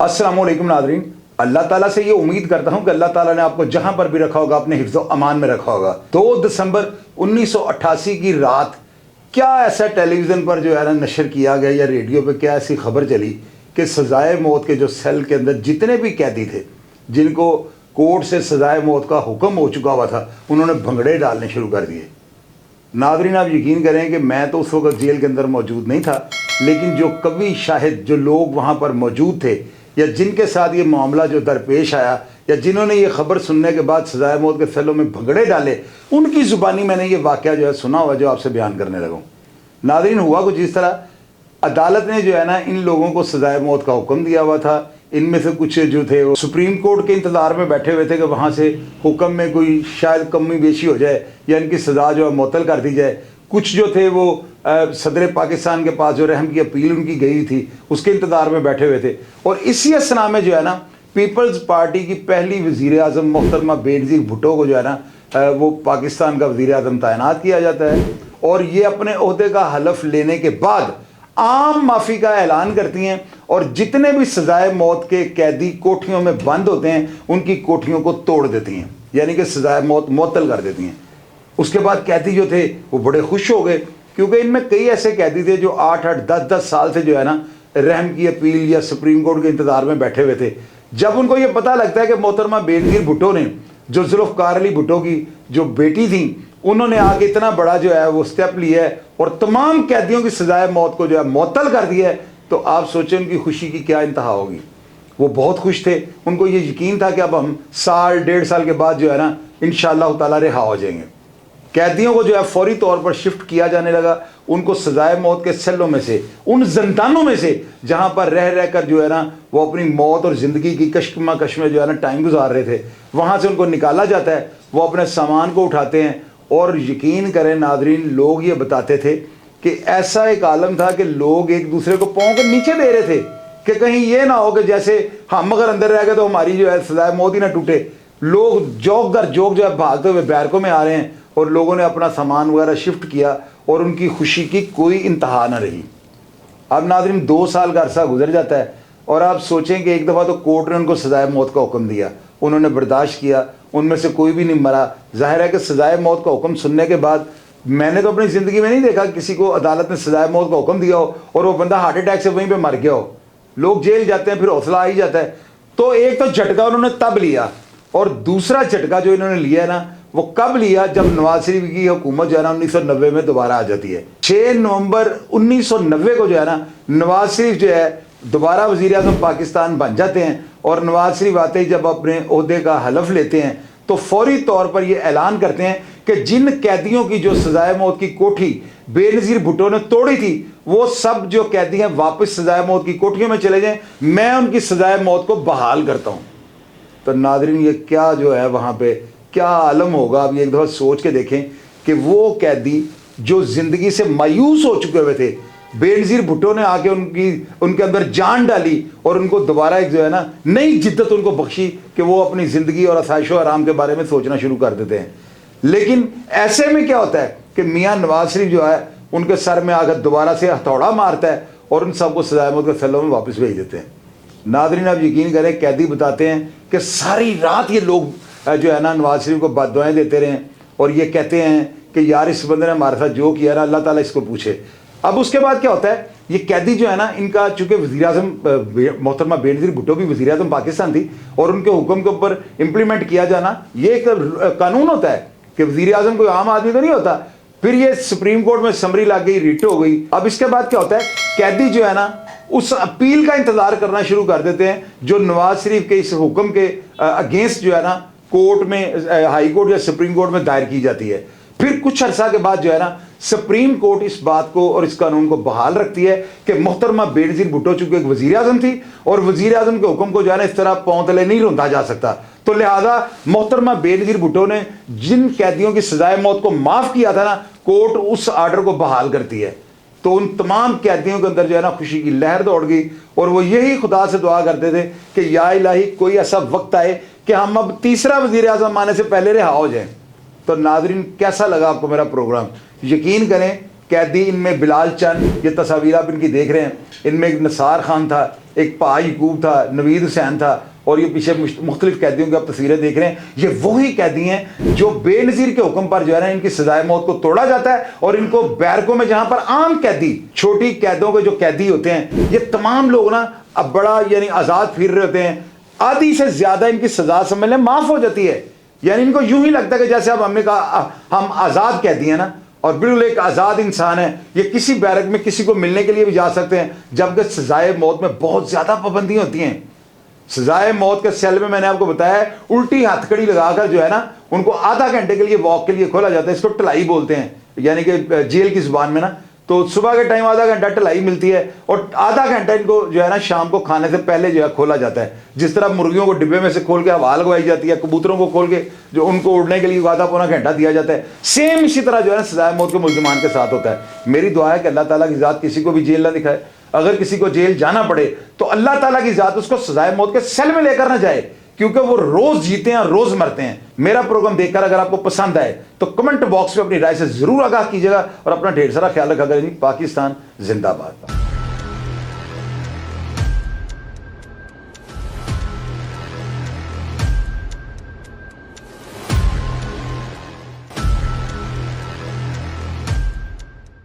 अस्सलाम वालेकुम नाज़रीन, अल्लाह ताला से ये उम्मीद करता हूँ कि अल्लाह ताला ने आपको जहाँ पर भी रखा होगा अपने हिफ्ज़ अमान में रखा होगा। 2 दिसंबर 1988 की रात क्या ऐसा टेलीविज़न पर जो है ना नशर किया गया या रेडियो पे क्या ऐसी खबर चली कि सजाए मौत के जो सेल के अंदर जितने भी कैदी थे जिनको कोर्ट से सजाए मौत का हुक्म हो चुका हुआ था, उन्होंने भंगड़े डालने शुरू कर दिए। नाज़रीन, आप यकीन करें कि मैं तो उस वक्त जेल के अंदर मौजूद नहीं था, लेकिन जो कवि शाहिद जो लोग वहाँ पर मौजूद थे या जिनके साथ ये मामला जो दरपेश आया या जिन्होंने ये खबर सुनने के बाद सजाए मौत के सेलों में भंगड़े डाले, उनकी ज़ुबानी मैंने ये वाक़या जो है सुना हुआ जो आपसे बयान करने लगा हूँ। नाज़रीन, हुआ कुछ इस तरह, अदालत ने जो है ना इन लोगों को सजाए मौत का हुक्म दिया हुआ था। इनमें से कुछ जो थे वो सुप्रीम कोर्ट के इंतज़ार में बैठे हुए थे कि वहाँ से हुक्म में कोई शायद कमी बेशी हो जाए या इनकी सज़ा जो है मुअत्तल कर दी जाए। कुछ जो थे वो सदर पाकिस्तान के पास जो रहम की अपील उनकी गई थी उसके इंतज़ार में बैठे हुए थे। और इसी असना में जो है ना पीपल्स पार्टी की पहली वज़ीर आज़म मोहतरमा बेनज़ीर भुट्टो को जो है ना वो पाकिस्तान का वज़ीर आज़म तैनात किया जाता है और ये अपने ओहदे का हलफ लेने के बाद आम माफ़ी का ऐलान करती हैं और जितने भी सजाए मौत के कैदी कोठियों में बंद होते हैं उनकी कोठियों को तोड़ देती हैं, यानी कि सजाए मौत मुअत्तल कर देती हैं। उसके बाद कैदी जो थे वो बड़े खुश हो गए क्योंकि इनमें कई ऐसे कैदी थे जो 8-8, 10-10 साल से जो है ना रहम की अपील या सुप्रीम कोर्ट के इंतज़ार में बैठे हुए थे। जब उनको ये पता लगता है कि मोहतरमा बेनज़ीर भुट्टो ने जो जुल्फ़िकार अली भुट्टो की जो बेटी थी उन्होंने आगे इतना बड़ा जो है वो स्टेप लिया है और तमाम कैदियों की सजाए मौत को जो है मुअत्तल कर दिया है, तो आप सोचें उनकी खुशी की क्या इंतहा होगी। वो बहुत खुश थे, उनको ये यकीन था कि अब हम साल 1.5 साल के बाद जो है ना इंशाअल्लाह ताला रिहा हो जाएंगे। कैदियों को जो है फौरी तौर पर शिफ्ट किया जाने लगा, उनको सजाए मौत के सेलों में से, उन जंदानों में से जहाँ पर रह रह कर जो है ना वो अपनी मौत और ज़िंदगी की कश्मकश में जो है ना टाइम गुजार रहे थे, वहाँ से उनको निकाला जाता है। वो अपने सामान को उठाते हैं और यकीन करें नाजरीन, लोग ये बताते थे कि ऐसा एक आलम था कि लोग एक दूसरे को पाँव के नीचे दे रहे थे कि कहीं ये ना हो कि जैसे हम अगर अंदर रह गए तो हमारी जो है सजाए मौत ही ना टूटे। लोग जोक दर जोक जो है भागते हुए बैरकों में आ रहे हैं और लोगों ने अपना सामान वगैरह शिफ्ट किया और उनकी खुशी की कोई इंतहा ना रही। अब नाज़रीन 2 साल का अरसा गुजर जाता है और आप सोचें कि एक दफ़ा तो कोर्ट ने उनको सजाए मौत का हुक्म दिया, उन्होंने बर्दाश्त किया, उनमें से कोई भी नहीं मरा। जाहिर है कि सजाए मौत का हुक्म सुनने के बाद मैंने तो अपनी ज़िंदगी में नहीं देखा किसी को अदालत ने सजाए मौत का हुक्म दिया हो और वो बंदा हार्ट अटैक से वहीं पर मर गया हो। लोग जेल जाते हैं, फिर हौसला आ ही जाता है। तो एक तो झटका उन्होंने तब लिया और दूसरा झटका जो इन्होंने लिया है ना वो कब लिया, जब नवाज शरीफ की हुकूमत जो है ना 1990 में दोबारा आ जाती है। 6 नवंबर 1990 को जो है ना नवाज शरीफ जो है दोबारा वज़ीर आज़म पाकिस्तान बन जाते हैं और नवाज शरीफ आते ही जब अपने ओहदे का हलफ लेते हैं तो फौरी तौर पर ये ऐलान करते हैं कि जिन कैदियों की जो सजाए मौत की कोठी बेनज़ीर भुट्टो ने तोड़ी थी वो सब जो कैदी हैं वापस सजाए मौत की कोठियों में चले जाएं, मैं उनकी सजाए मौत को बहाल करता हूँ। तो नाज़रीन, ये क्या जो है वहाँ पे क्या आलम होगा। अब ये एक दफ़ा सोच के देखें कि वो कैदी जो ज़िंदगी से मायूस हो चुके हुए थे, बेनज़ीर भुट्टो ने आके उनके अंदर जान डाली और उनको दोबारा एक जो है ना नई जिद्दत उनको बख्शी कि वो अपनी ज़िंदगी और आसाइश आराम के बारे में सोचना शुरू कर देते हैं। लेकिन ऐसे में क्या होता है कि मियाँ नवाज शरीफ जो है उनके सर में आकर दोबारा से हथौड़ा मारता है और उन सबको सजाए मौत के सेलों में वापस भेज देते हैं। नाज़रीन, आप यकीन करें, कैदी बताते हैं कि सारी रात ये लोग जो है ना नवाज शरीफ को बद्दुआएं देते रहे और ये कहते हैं कि यार इस बंदे ने हमारे साथ जो किया ना अल्लाह ताला इसको पूछे। अब उसके बाद क्या होता है, ये कैदी जो है ना इनका चूँकि वज़ीर आज़म मोहतरमा बेनज़ीर भुट्टो भी वज़ीर आज़म पाकिस्तान थी और उनके हुक्म के ऊपर इम्प्लीमेंट किया जाना ये एक कानून होता है कि वज़ीर आज़म कोई आम आदमी तो नहीं होता। फिर ये सुप्रीम कोर्ट में समरी लग गई, रिट हो गई। अब इसके बाद क्या होता है, कैदी जो है ना उस अपील का इंतज़ार करना शुरू कर देते हैं जो नवाज शरीफ के इस हुक्म के अगेंस्ट जो है ना कोर्ट में हाई कोर्ट या सुप्रीम कोर्ट में दायर की जाती है। फिर कुछ अर्सा के बाद जो है ना सुप्रीम कोर्ट इस बात को और इस कानून को बहाल रखती है कि मोहतरमा बेनज़ीर भुट्टो चूंकि एक वज़ीर आज़म थी और वज़ीर आज़म के हुक्म को जो है ना इस तरह पांव तले नहीं रौंदा जा सकता, तो लिहाजा मोहतरमा बेनज़ीर भुट्टो ने जिन कैदियों की सजाए मौत को माफ़ किया था ना, कोर्ट उस आर्डर को बहाल करती है। तो उन तमाम कैदियों के अंदर जो है ना खुशी की लहर दौड़ गई और वो यही खुदा से दुआ करते थे कि या इलाही कोई ऐसा वक्त आए कि हम अब तीसरा वज़ीर आज़म आने से पहले रिहा हो जाएं। तो नाज़रीन, कैसा लगा आपको मेरा प्रोग्राम? यकीन करें कैदी, इनमें बिलाल चंद, ये तस्वीर आप इनकी देख रहे हैं, इनमें एक नसार खान था, एक पा यकूब था, नवीद हुसैन था, और ये पीछे मुख्तलिफ कैदियों की आप तस्वीरें देख रहे हैं। ये वही कैदी हैं जो बेनज़ीर के हुक्म पर जो है ना इनकी सजाए मौत को तोड़ा जाता है, और इनको बैरकों में जहां पर आम कैदी, छोटी कैदों के जो कैदी होते हैं, ये तमाम लोग ना अब बड़ा यानी आज़ाद फिर रहे होते हैं, आधी से ज़्यादा इनकी सजा समझ लें माफ़ हो जाती है। यानी इनको यूं ही लगता है कि जैसे अब हमने कहा हम आज़ाद कैदी हैं ना, और बिल्कुल एक आज़ाद इंसान है, ये किसी बैरक में किसी को मिलने के लिए भी जा सकते हैं, जबकि सजाए मौत में बहुत ज़्यादा पाबंदियाँ होती हैं। सजाए मौत के सेल में मैंने आपको बताया उल्टी हथकड़ी लगाकर जो है ना उनको आधा घंटे के लिए वॉक के लिए खोला जाता है। इसको टलाई बोलते हैं, यानी कि जेल की जुबान में ना। तो सुबह के टाइम आधा घंटा टलाई मिलती है, और आधा घंटा इनको जो है ना शाम को खाने से पहले जो है खोला जाता है। जिस तरह मुर्गियों को डिब्बे में से खोल के हवा लगवाई जाती है, कबूतरों को खोल के जो उनको उड़ने के लिए आधा पौना घंटा दिया जाता है, सेम इसी तरह जो है ना सजाए मौत के मुल्ज़िमान के साथ होता है। मेरी दुआ है कि अल्लाह ताला की ज़ात किसी को भी जेल ना दिखाए। अगर किसी को जेल जाना पड़े तो अल्लाह ताला की ज़ात उसको सजाए मौत के सेल में लेकर ना जाए, क्योंकि वो रोज जीते हैं और रोज मरते हैं। मेरा प्रोग्राम देखकर अगर आपको पसंद आए तो कमेंट बॉक्स में अपनी राय से जरूर आगाह कीजिएगा, और अपना ढेर सारा ख्याल रखा करें। पाकिस्तान जिंदाबाद।